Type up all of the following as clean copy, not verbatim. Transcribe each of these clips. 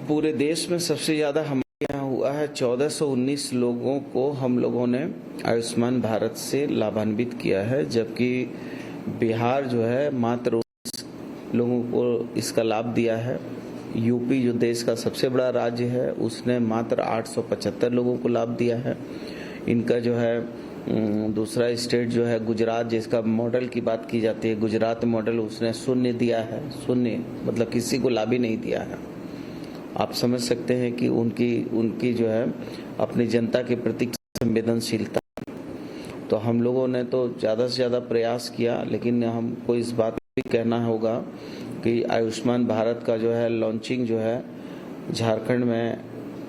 पूरे देश में सबसे ज़्यादा हमारे यहाँ हुआ है। 1419 लोगों को हम लोगों ने आयुष्मान भारत से लाभान्वित किया है, जबकि बिहार जो है मात्र 19 लोगों को इसका लाभ दिया है। यूपी जो देश का सबसे बड़ा राज्य है उसने मात्र 875 लोगों को लाभ दिया है। इनका जो है दूसरा स्टेट जो है गुजरात, जिसका मॉडल की बात की जाती है, गुजरात मॉडल, उसने शून्य दिया है। शून्य मतलब किसी को लाभ ही नहीं दिया है। आप समझ सकते हैं कि उनकी जो है अपनी जनता के प्रति संवेदनशीलता। तो हम लोगों ने तो ज़्यादा से ज़्यादा प्रयास किया, लेकिन हमको इस बात भी कहना होगा कि आयुष्मान भारत का जो है लॉन्चिंग जो है झारखंड में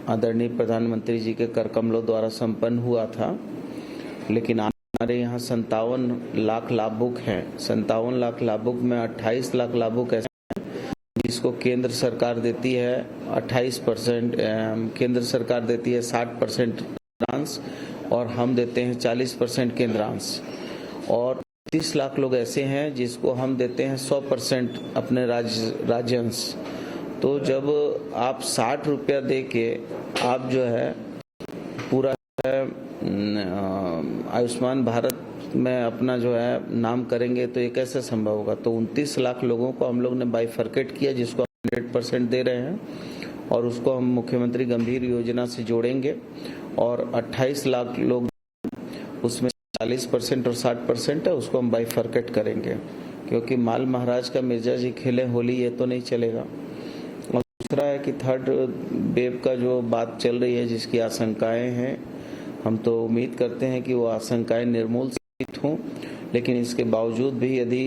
आदरणीय प्रधानमंत्री जी के कर कमलों द्वारा संपन्न हुआ था, लेकिन हमारे यहाँ 57 लाख लाभुक हैं। 57 लाख लाभुक में 28 लाख लाभुक ऐसे हैं जिसको केंद्र सरकार देती है 28%, केंद्र सरकार देती है 60% केंद्रांश और हम देते हैं 40% केंद्रांश, और 30 लाख लोग ऐसे हैं जिसको हम देते हैं 100% अपने राज्यांश। तो जब आप 60 रुपया दे के आप जो है पूरा आयुष्मान भारत में अपना जो है नाम करेंगे तो ये कैसे संभव होगा। तो 29 लाख लोगों को हम लोग ने बाइफरकेट किया, जिसको 100% दे रहे हैं, और उसको हम मुख्यमंत्री गंभीर योजना से जोड़ेंगे, और 28 लाख लोग उसमें 40% और 60% है, उसको हम बाइफरकेट करेंगे, क्योंकि माल महाराज का मिर्जा जी खेले होली, ये तो नहीं चलेगा। और दूसरा है कि थर्ड वेव का जो बात चल रही है, जिसकी आशंकाएं हैं, हम तो उम्मीद करते हैं कि वो आशंकाएं निर्मूल सिद्ध हों, लेकिन इसके बावजूद भी यदि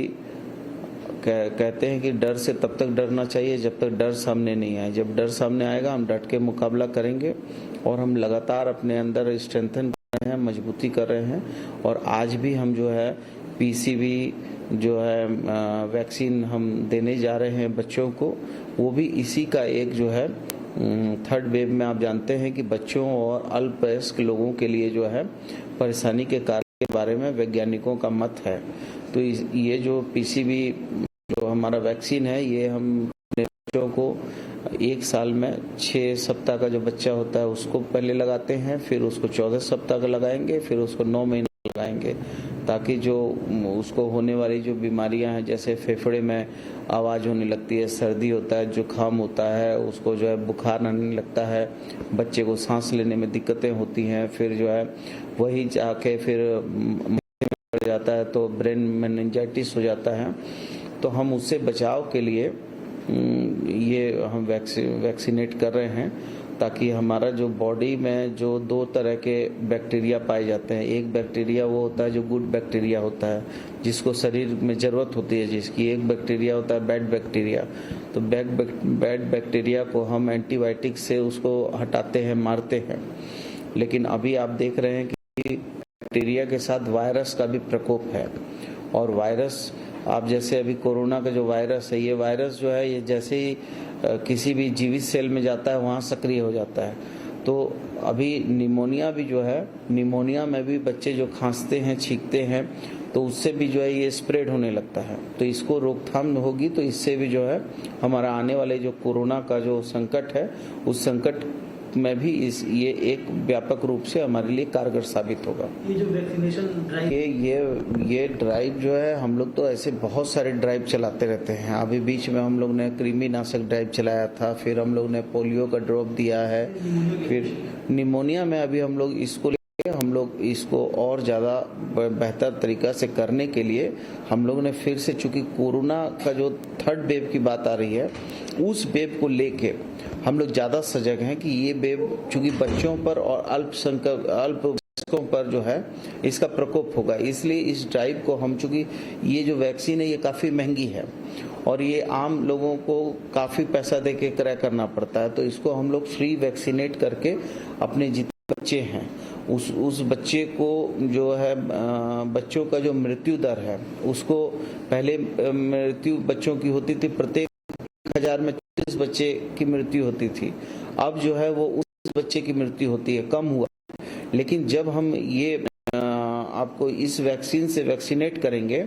कहते हैं कि डर से तब तक डरना चाहिए जब तक डर सामने नहीं आए। जब डर सामने आएगा हम डट के मुकाबला करेंगे, और हम लगातार अपने अंदर स्ट्रेंथन कर रहे हैं, मजबूती कर रहे हैं। और आज भी हम जो है पीसीवी जो है वैक्सीन हम देने जा रहे हैं बच्चों को, वो भी इसी का एक जो है थर्ड वेव में आप जानते हैं कि बच्चों और अल्पवयस्क लोगों के लिए जो है परेशानी के कारण के बारे में वैज्ञानिकों का मत है। तो ये जो पीसीवी जो हमारा वैक्सीन है, ये हम अपने बच्चों को 1 साल में 6 सप्ताह का जो बच्चा होता है उसको पहले लगाते हैं, फिर उसको 14 सप्ताह का लगाएंगे, फिर उसको 9 महीने लगाएंगे, ताकि जो उसको होने वाली जो बीमारियां हैं, जैसे फेफड़े में आवाज़ होने लगती है, सर्दी होता है, जुकाम होता है, उसको जो है बुखार आने लगता है, बच्चे को सांस लेने में दिक्कतें होती हैं, फिर जो है वही जाके फिर बढ़ जाता है तो ब्रेन मेनिंजाइटिस हो जाता है। तो हम उससे बचाव के लिए ये हम वैक्सीनेट कर रहे हैं, ताकि हमारा जो बॉडी में जो 2 तरह के बैक्टीरिया पाए जाते हैं। एक बैक्टीरिया वो होता है जो गुड बैक्टीरिया होता है, जिसको शरीर में ज़रूरत होती है जिसकी। एक बैक्टीरिया होता है बैड बैक्टीरिया। तो बैड बैक्टीरिया को हम एंटीबायोटिक से उसको हटाते हैं, मारते हैं। लेकिन अभी आप देख रहे हैं कि बैक्टीरिया के साथ वायरस का भी प्रकोप है, और वायरस आप जैसे अभी कोरोना का जो वायरस है, ये वायरस जो है ये जैसे ही किसी भी जीवित सेल में जाता है वहाँ सक्रिय हो जाता है। तो अभी निमोनिया भी जो है, निमोनिया में भी बच्चे जो खांसते हैं, छींकते हैं, तो उससे भी जो है ये स्प्रेड होने लगता है। तो इसको रोकथाम होगी तो इससे भी जो है हमारा आने वाले जो कोरोना का जो संकट है, उस संकट में भी ये एक व्यापक रूप से हमारे लिए कारगर साबित होगा। ये जो वैक्सीनेशन ड्राइव ये ड्राइव जो है, हम लोग तो ऐसे बहुत सारे ड्राइव चलाते रहते हैं। अभी बीच में हम लोग ने कृमिनाशक ड्राइव चलाया था, फिर हम लोग ने पोलियो का ड्रॉप दिया है, फिर निमोनिया में अभी हम लोग इसको और ज़्यादा बेहतर तरीक़ा से करने के लिए हम लोग ने फिर से, चूँकि कोरोना का जो थर्ड वेव की बात आ रही है, उस वेव को लेके हम लोग ज़्यादा सजग हैं कि ये वेव चूँकि बच्चों पर और अल्पवयस्कों पर जो है इसका प्रकोप होगा। इसलिए इस ड्राइव को हम, चूँकि ये जो वैक्सीन है ये काफ़ी महंगी है और ये आम लोगों को काफ़ी पैसा दे के क्रय करना पड़ता है, तो इसको हम लोग फ्री वैक्सीनेट करके अपने जितने बच्चे हैं उस बच्चे को जो है बच्चों का जो मृत्यु दर है उसको, पहले मृत्यु बच्चों की होती थी प्रत्येक 1000 में 30 बच्चे की मृत्यु होती थी, अब जो है वो 19 बच्चे की मृत्यु होती है, कम हुआ। लेकिन जब हम ये आपको इस वैक्सीन से वैक्सीनेट करेंगे,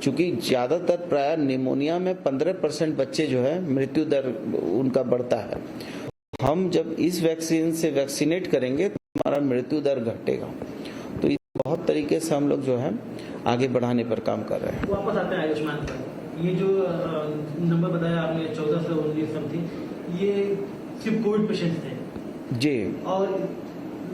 चूंकि ज़्यादातर प्राय निमोनिया में 15% बच्चे जो है मृत्यु दर उनका बढ़ता है, हम जब इस वैक्सीन से वैक्सीनेट करेंगे तो हमारा मृत्यु दर घटेगा। तो इस बहुत तरीके से हम लोग जो है आगे बढ़ाने पर काम कर रहे हैं। वापस आते हैं आयुष्मान पर, ये जो नंबर बताया आपने 14 से 19 समथिंग, ये सिर्फ कोविड पेशेंट थे जी। और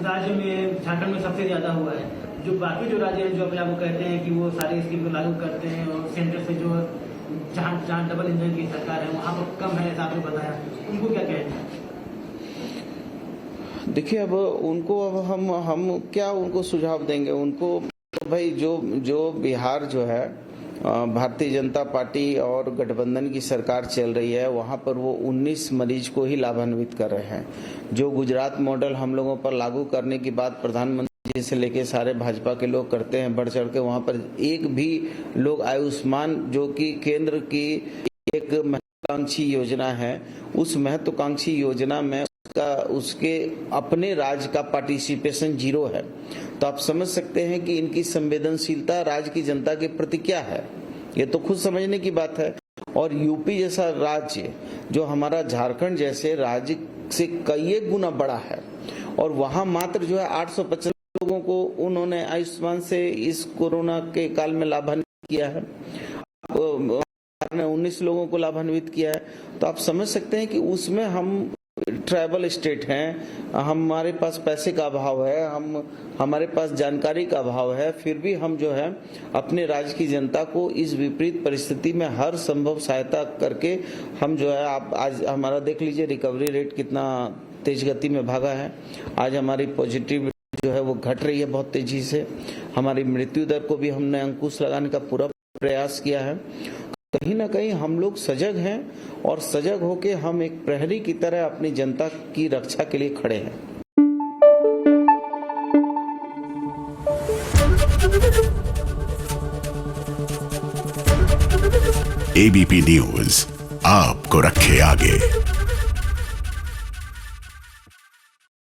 राज्य में झारखंड में सबसे ज्यादा हुआ है। जो बाकी जो राज्य हैं जो अपने आप को कहते हैं कि वो सारे स्कीम को लागू करते हैं और सेंटर से जो जहाँ डबल इंजन की सरकार है वहाँ पर कम है, ऐसा आपने बताया, उनको क्या कहते हैं? देखिए अब उनको अब हम क्या उनको सुझाव देंगे उनको, तो भाई जो बिहार जो है भारतीय जनता पार्टी और गठबंधन की सरकार चल रही है, वहां पर वो 19 मरीज को ही लाभान्वित कर रहे हैं। जो गुजरात मॉडल हम लोगों पर लागू करने की बात प्रधानमंत्री से लेके सारे भाजपा के लोग करते हैं बढ़ चढ़ के, वहां पर एक भी लोग आयुष्मान जो कि केंद्र की एक महत्वाकांक्षी योजना है, उस महत्वाकांक्षी योजना में उसके अपने राज्य का पार्टिसिपेशन 0 है। तो आप समझ सकते हैं कि इनकी संवेदनशीलता राज्य की जनता के प्रति क्या है, ये तो खुद समझने की बात है। और यूपी जैसा राज्य जो हमारा झारखंड जैसे राज्य से कई गुना बड़ा है, और वहां मात्र जो है 850 लोगों को उन्होंने आयुष्मान से इस कोरोना के काल में लाभान्वित किया है, 19 लोगों को लाभान्वित किया है। तो आप समझ सकते हैं कि उसमें हम ट्राइबल स्टेट हैं, हमारे पास पैसे का अभाव है, हमारे पास जानकारी का अभाव है, फिर भी हम जो है अपने राज्य की जनता को इस विपरीत परिस्थिति में हर संभव सहायता करके हम जो है, आप आज हमारा देख लीजिए रिकवरी रेट कितना तेज गति में भागा है। आज हमारी पॉजिटिव जो है वो घट रही है बहुत तेजी से। हमारी मृत्यु दर को भी हमने अंकुश लगाने का पूरा प्रयास किया है। कहीं ना कहीं हम लोग सजग हैं और सजग होके हम एक प्रहरी की तरह अपनी जनता की रक्षा के लिए खड़े हैं। एबीपी न्यूज आपको रखे आगे।